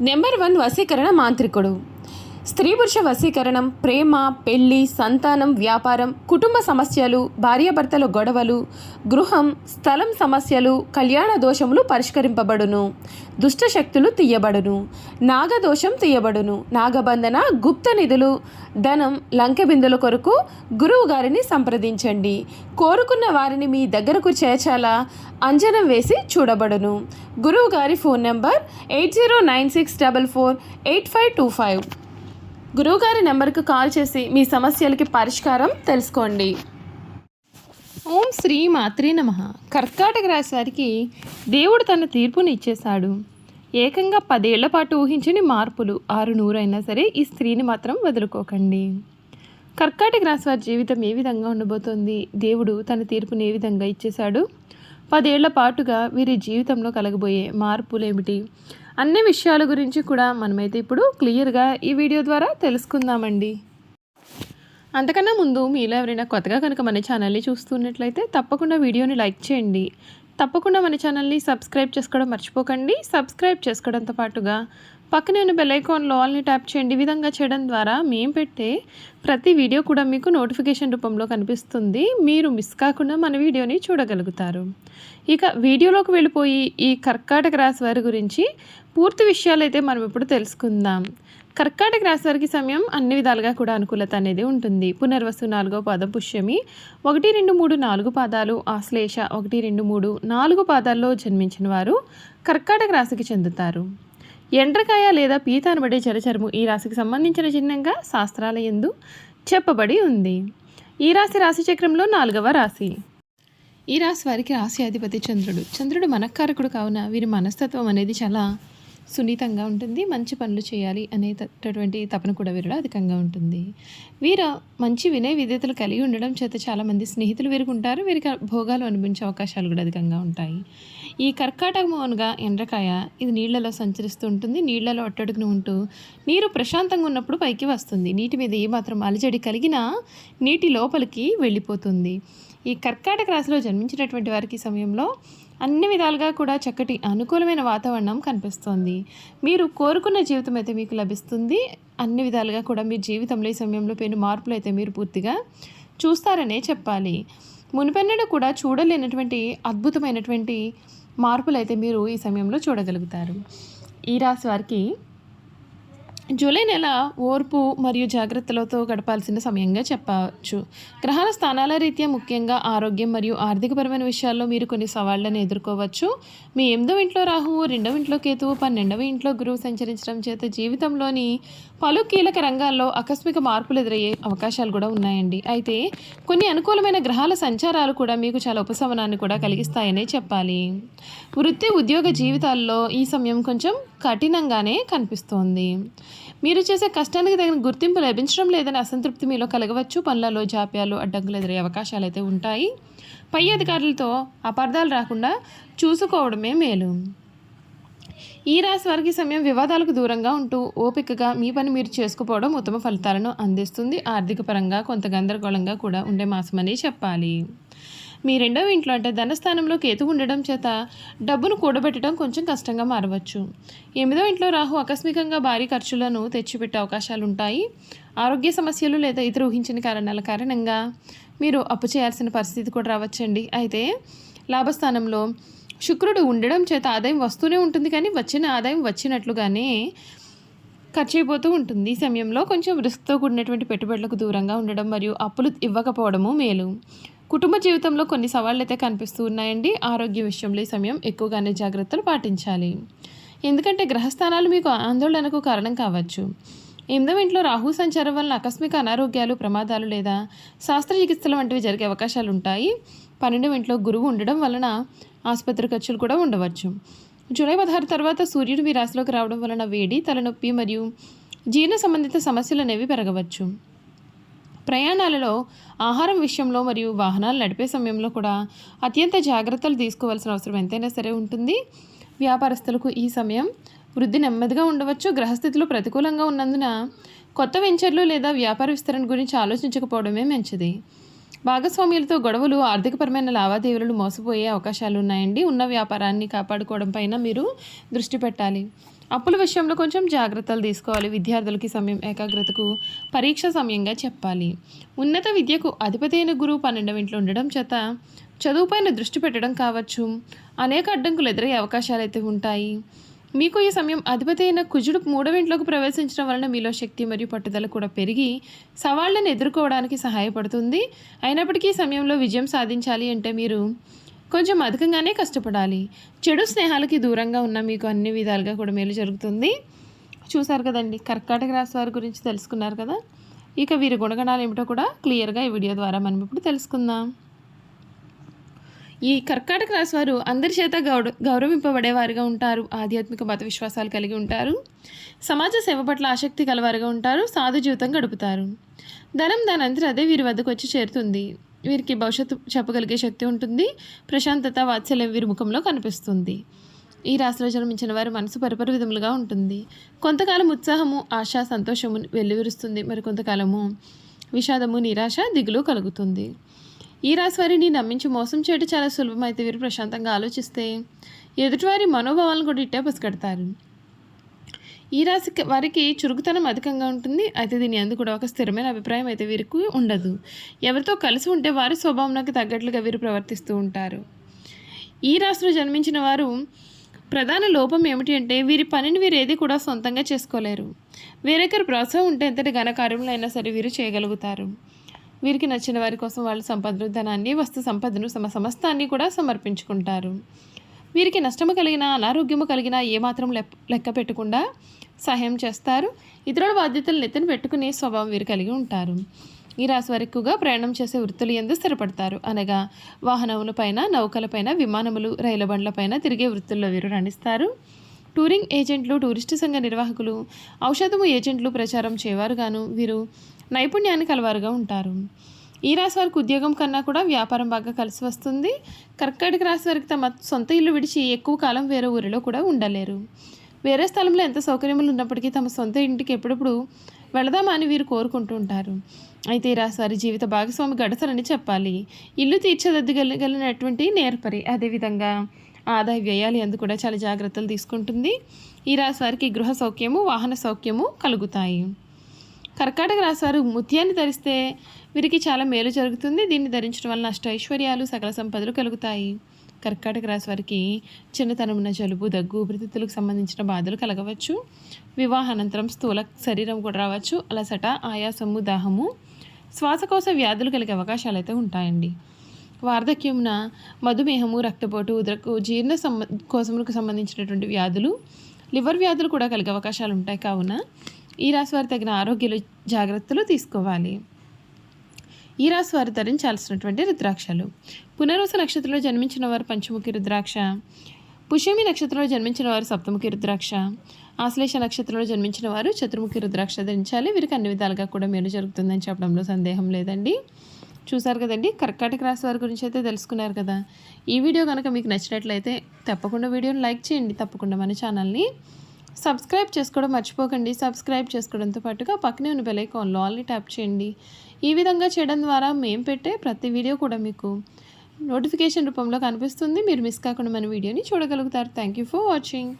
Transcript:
Number 1 వశీకరణ మాంత్రికుడు. స్త్రీ పురుష వశీకరణం, ప్రేమ, పెళ్లి, సంతానం, వ్యాపారం, కుటుంబ సమస్యలు, భార్యాభర్తల గొడవలు, గృహం, స్థలం సమస్యలు, కళ్యాణ దోషములు పరిష్కరింపబడును. దుష్ట శక్తులు తీయబడును. నాగదోషం తీయబడును. నాగబంధన, గుప్త నిధులు, ధనం, లంకెబిందుల కొరకు గురువు గారిని సంప్రదించండి. కోరుకున్న వారిని మీ దగ్గరకు చేర్చాలా అంజనం వేసి చూడబడును. గురువు గారి ఫోన్ నెంబర్ 8096448525. గురువుగారి నెంబర్కు కాల్ చేసి మీ సమస్యలకి పరిష్కారం తెలుసుకోండి. ఓం శ్రీ మాత్రే నమః. కర్కాటక రాశి వారికి దేవుడు తన తీర్పుని ఇచ్చేశాడు. ఏకంగా 10 ఏళ్ల పాటు ఊహించని మార్పులు 600 అయినా సరే ఈ స్త్రీని మాత్రం వదులుకోకండి. కర్కాటక రాశి వారి జీవితం ఏ విధంగా ఉండబోతోంది, దేవుడు తన తీర్పుని ఏ విధంగా ఇచ్చేశాడు, 10 ఏళ్ల పాటుగా వీరి జీవితంలో కలగబోయే మార్పులు ఏమిటి అన్ని విషయాల గురించి కూడా మనమైతే ఇప్పుడు క్లియర్గా ఈ వీడియో ద్వారా తెలుసుకుందామండి. అంతకన్నా ముందు మీలో ఎవరైనా కొత్తగా కనుక మన ఛానల్ని చూస్తున్నట్లయితే తప్పకుండా వీడియోని లైక్ చేయండి. తప్పకుండా మన ఛానల్ని సబ్స్క్రైబ్ చేసుకోవడం మర్చిపోకండి. సబ్స్క్రైబ్ చేసుకోవడంతో పాటుగా పక్కనే ఉన్న బెల్ ఐకాన్లో ఆల్ని ట్యాప్ చేయండి. ఈ విధంగా చేయడం ద్వారా మేము పెట్టే ప్రతి వీడియో కూడా మీకు నోటిఫికేషన్ రూపంలో కనిపిస్తుంది. మీరు మిస్ కాకుండా మన వీడియోని చూడగలుగుతారు. ఇక వీడియోలోకి వెళ్ళిపోయి ఈ కర్కాటక రాశి వారి గురించి పూర్తి విషయాలు అయితే మనం ఇప్పుడు తెలుసుకుందాం. కర్కాటక రాశి వారికి సమయం అన్ని విధాలుగా కూడా అనుకూలత అనేది ఉంటుంది. పునర్వసు 4వ పాదం, పుష్యమి 1, 2, 3, 4 పాదాలు, ఆశ్లేష 1, 2, 3, 4 పాదాల్లో జన్మించిన వారు కర్కాటక రాశికి చెందుతారు. ఎండ్రకాయ లేదా పీత అనబడే జలచరము ఈ రాశికి సంబంధించిన చిహ్నంగా శాస్త్రాల యందు చెప్పబడి ఉంది. ఈ రాశి చక్రంలో 4వ రాశి. ఈ రాశి వారికి రాశి అధిపతి చంద్రుడు. చంద్రుడు మనఃకారకుడు కావున వీరి మనస్తత్వం అనేది చాలా సున్నితంగా ఉంటుంది. మంచి పనులు చేయాలి అనేటటువంటి తపన కూడా వీరిలో అధికంగా ఉంటుంది. వీరు మంచి వినయ విధేయతలు కలిగి ఉండడం చేత చాలామంది స్నేహితులు వీరికి ఉంటారు. వీరికి భోగాలు అనిపించే అవకాశాలు కూడా అధికంగా ఉంటాయి. ఈ కర్కాటకముగా ఎండ్రకాయ ఇది నీళ్లలో సంచరిస్తూ ఉంటుంది. నీళ్లలో అట్టడుగున ఉంటూ నీరు ప్రశాంతంగా ఉన్నప్పుడు పైకి వస్తుంది. నీటి మీద ఏమాత్రం అలజడి కలిగినా నీటి లోపలికి వెళ్ళిపోతుంది. ఈ కర్కాటక రాశిలో జన్మించినటువంటి వారికి సమయంలో అన్ని విధాలుగా కూడా చక్కటి అనుకూలమైన వాతావరణం కనిపిస్తోంది. మీరు కోరుకున్న జీవితం అయితే మీకు లభిస్తుంది. అన్ని విధాలుగా కూడా మీ జీవితంలో ఈ సమయంలో పెను మార్పులు అయితే మీరు పూర్తిగా చూస్తారనే చెప్పాలి. మునిపెన్నడూ కూడా చూడలేనటువంటి అద్భుతమైనటువంటి మార్పులు అయితే మీరు ఈ సమయంలో చూడగలుగుతారు. ఈ రాశి వారికి జూలై నెల ఓర్పు మరియు జాగ్రత్తలతో గడపాల్సిన సమయంగా చెప్పవచ్చు. గ్రహాల స్థానాల రీత్యా ముఖ్యంగా ఆరోగ్యం మరియు ఆర్థికపరమైన విషయాల్లో మీరు కొన్ని సవాళ్లను ఎదుర్కోవచ్చు. మీ 8వ ఇంట్లో రాహువు, 2వ ఇంట్లో కేతువు, 12వ ఇంట్లో గురువు సంచరించడం చేత జీవితంలోని పలు కీలక రంగాల్లో ఆకస్మిక మార్పులు ఎదురయ్యే అవకాశాలు కూడా ఉన్నాయండి. అయితే కొన్ని అనుకూలమైన గ్రహాల సంచారాలు కూడా మీకు చాలా ఉపశమనాన్ని కూడా కలిగిస్తాయనే చెప్పాలి. వృత్తి ఉద్యోగ జీవితాల్లో ఈ సమయం కొంచెం కఠినంగానే కనిపిస్తోంది. మీరు చేసే కష్టానికి తగిన గుర్తింపు లభించడం లేదని అసంతృప్తి మీలో కలగవచ్చు. పనులలో జాప్యాలు, అడ్డంకులు ఎదురయ్యే అవకాశాలు అయితే ఉంటాయి. పై అధికారులతో అపార్థాలు రాకుండా చూసుకోవడమే మేలు. ఈ రాశి వారికి సమయం వివాదాలకు దూరంగా ఉంటూ ఓపికగా మీ పని మీరు చేసుకుపోవడం ఉత్తమ ఫలితాలను అందిస్తుంది. ఆర్థిక పరంగా కొంత గందరగోళంగా కూడా ఉండే మాసమని చెప్పాలి. మీ 2వ ఇంట్లో అంటే ధనస్థానంలో కేతు ఉండడం చేత డబ్బును కూడబెట్టడం కొంచెం కష్టంగా మారవచ్చు. 8వ ఇంట్లో రాహు ఆకస్మికంగా భారీ ఖర్చులను తెచ్చిపెట్టే అవకాశాలు ఉంటాయి. ఆరోగ్య సమస్యలు లేదా ఇతర ఊహించని కారణాల కారణంగా మీరు అప్పు చేయాల్సిన పరిస్థితి కూడా రావచ్చండి. అయితే లాభస్థానంలో శుక్రుడు ఉండడం చేత ఆదాయం వస్తూనే ఉంటుంది, కానీ వచ్చిన ఆదాయం వచ్చినట్లుగానే ఖర్చు అయిపోతూ ఉంటుంది. ఈ సమయంలో కొంచెం రిస్క్తో కూడినటువంటి పెట్టుబడులకు దూరంగా ఉండడం మరియు అప్పులు ఇవ్వకపోవడము మేలు. కుటుంబ జీవితంలో కొన్ని సవాళ్ళు అయితే కనిపిస్తూ ఉన్నాయండి. ఆరోగ్య విషయంలో ఈ సమయం ఎక్కువగానే జాగ్రత్తలు పాటించాలి. ఎందుకంటే గ్రహస్థానాలు మీకు ఆందోళనకు కారణం కావచ్చు. 8వ ఇంట్లో రాహు సంచారం వలన ఆకస్మిక అనారోగ్యాలు, ప్రమాదాలు లేదా శస్త్రచికిత్సలు వంటివి జరిగే అవకాశాలు ఉంటాయి. 12వ ఇంట్లో గురువు ఉండడం వలన ఆసుపత్రి ఖర్చులు కూడా ఉండవచ్చు. జూలై 16 తర్వాత సూర్యుడు మీ రాశిలోకి రావడం వలన వేడి, తలనొప్పి మరియు జీర్ణ సంబంధిత సమస్యలు అనేవి పెరగవచ్చు. ప్రయాణాలలో, ఆహారం విషయంలో మరియు వాహనాలు నడిపే సమయంలో కూడా అత్యంత జాగ్రత్తలు తీసుకోవాల్సిన అవసరం ఎంతైనా సరే ఉంటుంది. వ్యాపారస్తులకు ఈ సమయం వృద్ధి నెమ్మదిగా ఉండవచ్చు. గ్రహస్థితులు ప్రతికూలంగా ఉన్నందున కొత్త వెంచర్లు లేదా వ్యాపార విస్తరణ గురించి ఆలోచించకపోవడమే మంచిది. భాగస్వామ్యులతో గొడవలు, ఆర్థికపరమైన లావాదేవీలు మోసపోయే అవకాశాలు ఉన్నాయండి. ఉన్న వ్యాపారాన్ని కాపాడుకోవడం పైన మీరు దృష్టి పెట్టాలి. అప్పుల విషయంలో కొంచెం జాగ్రత్తలు తీసుకోవాలి. విద్యార్థులకి సమయం ఏకాగ్రతకు పరీక్ష సమయంగా చెప్పాలి. ఉన్నత విద్యకు అధిపతి అయిన గురువు 12వ ఇంట్లో ఉండడం చేత చదువుపైన దృష్టి పెట్టడం కావచ్చు. అనేక అడ్డంకులు ఎదురయ్యే అవకాశాలు అయితే ఉంటాయి. మీకు ఈ సమయం అధిపతి అయిన కుజుడు 3వ ఇంట్లోకి ప్రవేశించడం వలన మీలో శక్తి మరియు పట్టుదల కూడా పెరిగి సవాళ్లను ఎదుర్కోవడానికి సహాయపడుతుంది. అయినప్పటికీ ఈ సమయంలో విజయం సాధించాలి అంటే మీరు కొంచెం అధికంగానే కష్టపడాలి. చెడు స్నేహాలకి దూరంగా ఉన్న మీకు అన్ని విధాలుగా కూడా మేలు జరుగుతుంది. చూసారు కదండి, కర్కాటక రాశి వారి గురించి తెలుసుకున్నారు కదా. ఇక వీరి గుణగణాలు ఏమిటో కూడా క్లియర్గా ఈ వీడియో ద్వారా మనం ఇప్పుడు తెలుసుకుందాం. ఈ కర్కాటక రాశి వారు అందరి చేత గౌరవింపబడేవారుగా ఉంటారు. ఆధ్యాత్మిక మత విశ్వాసాలు కలిగి ఉంటారు. సమాజ సేవ పట్ల ఆసక్తి కలవారుగా ఉంటారు. సాధు జీవితం గడుపుతారు. ధనం దానంతట అదే వీరి వద్దకు వచ్చి చేరుతుంది. వీరికి భవిష్యత్తు చెప్పగలిగే శక్తి ఉంటుంది. ప్రశాంతత, వాత్సల్యం వీరి ముఖంలో కనిపిస్తుంది. ఈ రాశిలో జన్మించిన వారి మనసు పరిపరి విధములుగా ఉంటుంది. కొంతకాలం ఉత్సాహము, ఆశ, సంతోషము వెల్లివిరుస్తుంది. మరి కొంతకాలము విషాదము, నిరాశ, దిగులు కలుగుతుంది. ఈ రాశి వారిని నమ్మించి మోసం చేయడం చాలా సులభమైతే వీరు ప్రశాంతంగా ఆలోచిస్తే ఎదుటివారి మనోభావాలను కూడా ఇట్టే పసిగడతారు. ఈ రాశి వారికి చురుకుతనం అధికంగా ఉంటుంది. అయితే దీని అందుకు కూడా ఒక స్థిరమైన అభిప్రాయం అయితే వీరికి ఉండదు. ఎవరితో కలిసి ఉంటే వారి స్వభావానికి తగ్గట్లుగా వీరు ప్రవర్తిస్తూ ఉంటారు. ఈ రాశిలో జన్మించిన వారు ప్రధాన లోపం ఏమిటి అంటే వీరి పనిని వీరు ఏది కూడా సొంతంగా చేసుకోలేరు. వేరొకరి ప్రోత్సాహం ఉంటే ఎంతటి ఘనకార్యంలో అయినా సరే వీరు చేయగలుగుతారు. వీరికి నచ్చిన వారి కోసం వాళ్ళు సంపదను, ధనాన్ని, వస్తు సంపదను, సమస్తాన్ని కూడా సమర్పించుకుంటారు. వీరికి నష్టము కలిగిన, అనారోగ్యము కలిగిన ఏమాత్రం లెక్క పెట్టకుండా సహాయం చేస్తారు. ఇతరుల బాధ్యతలు నెత్తిన పెట్టుకునే స్వభావం వీరు కలిగి ఉంటారు. ఈ రాశి వారు ఎక్కువగా ప్రయాణం చేసే వృత్తులు యందు స్థిరపడతారు. అనగా వాహనములపైన, నౌకలపైన, విమానములు, రైలు బండ్లపైన తిరిగే వృత్తుల్లో వీరు రాణిస్తారు. టూరింగ్ ఏజెంట్లు, టూరిస్టు సంఘ నిర్వాహకులు, ఔషధము ఏజెంట్లు, ప్రచారం చేయవారుగాను వీరు నైపుణ్యాన్ని కలవారుగా ఉంటారు. ఈ రాశి వారికి ఉద్యోగం కన్నా కూడా వ్యాపారం బాగా కలిసి వస్తుంది. కర్కాటక రాశి వారికి తమ సొంత ఇల్లు విడిచి ఎక్కువ కాలం వేరే ఊరిలో కూడా ఉండలేరు. వేరే స్థలంలో ఎంత సౌకర్యములు ఉన్నప్పటికీ తమ సొంత ఇంటికి ఎప్పుడప్పుడు వెళదామని వీరు కోరుకుంటూ ఉంటారు. అయితే ఈ రాశి వారి జీవిత భాగస్వామి గడసరని చెప్పాలి. ఇల్లు తీర్చదగ్గలిగినటువంటి నేర్పరి. అదేవిధంగా ఆదాయ వ్యయాలు ఎందుకు కూడా చాలా జాగ్రత్తలు తీసుకుంటుంది. ఈ రాశి వారికి గృహ సౌఖ్యము, వాహన సౌఖ్యము కలుగుతాయి. కర్కాటక రాశి వారు ముత్యాన్ని ధరిస్తే వీరికి చాలా మేలు జరుగుతుంది. దీన్ని ధరించడం వలన అష్టైశ్వర్యాలు, సకల సంపదలు కలుగుతాయి. కర్కాటక రాశి వారికి చిన్నతనమున జలుబు, దగ్గు, ఊపిరితిత్తులకు సంబంధించిన బాధలు కలగవచ్చు. వివాహానంతరం స్థూల శరీరం కూడా రావచ్చు. అలసట, ఆయాసము, దాహము, శ్వాసకోశ వ్యాధులు కలిగే అవకాశాలు అయితే ఉంటాయండి. వార్ధక్యమున మధుమేహము, రక్తపోటు, ఉదరకు, కోశములకు సంబంధించినటువంటి వ్యాధులు, లివర్ వ్యాధులు కూడా కలిగే అవకాశాలు ఉంటాయి. కావున ఈ రాశి వారు తగిన ఆరోగ్య జాగ్రత్తలు తీసుకోవాలి. ఈ రాశి వారు ధరించాల్సినటువంటి రుద్రాక్షలు: పునర్వసు నక్షత్రంలో జన్మించిన వారు పంచముఖి రుద్రాక్ష, పుష్యమి నక్షత్రంలో జన్మించిన వారు సప్తముఖి రుద్రాక్ష, ఆశ్లేష నక్షత్రంలో జన్మించిన వారు చతుర్ముఖి రుద్రాక్ష ధరించాలి. వీరికి అన్ని విధాలుగా కూడా మేలు జరుగుతుందని చెప్పడంలో సందేహం లేదండి. చూసారు కదండి, కర్కాటక రాశి వారి గురించి అయితే తెలుసుకున్నారు కదా. ఈ వీడియో కనుక మీకు నచ్చినట్లయితే తప్పకుండా వీడియోని లైక్ చేయండి. తప్పకుండా మన ఛానల్ని సబ్స్క్రైబ్ చేసుకోవడం మర్చిపోకండి. సబ్స్క్రైబ్ చేసుకోవడంతో పాటుగా పక్కనే ఉన్న బెల్ ఐకాన్లో ఆల్ని ట్యాప్ చేయండి. ఈ విధంగా చేయడం ద్వారా మేము పెట్టే ప్రతి వీడియో కూడా మీకు నోటిఫికేషన్ రూపంలో కనిపిస్తుంది. మీరు మిస్ కాకుండా మన వీడియోని చూడగలుగుతారు. Thank you for watching.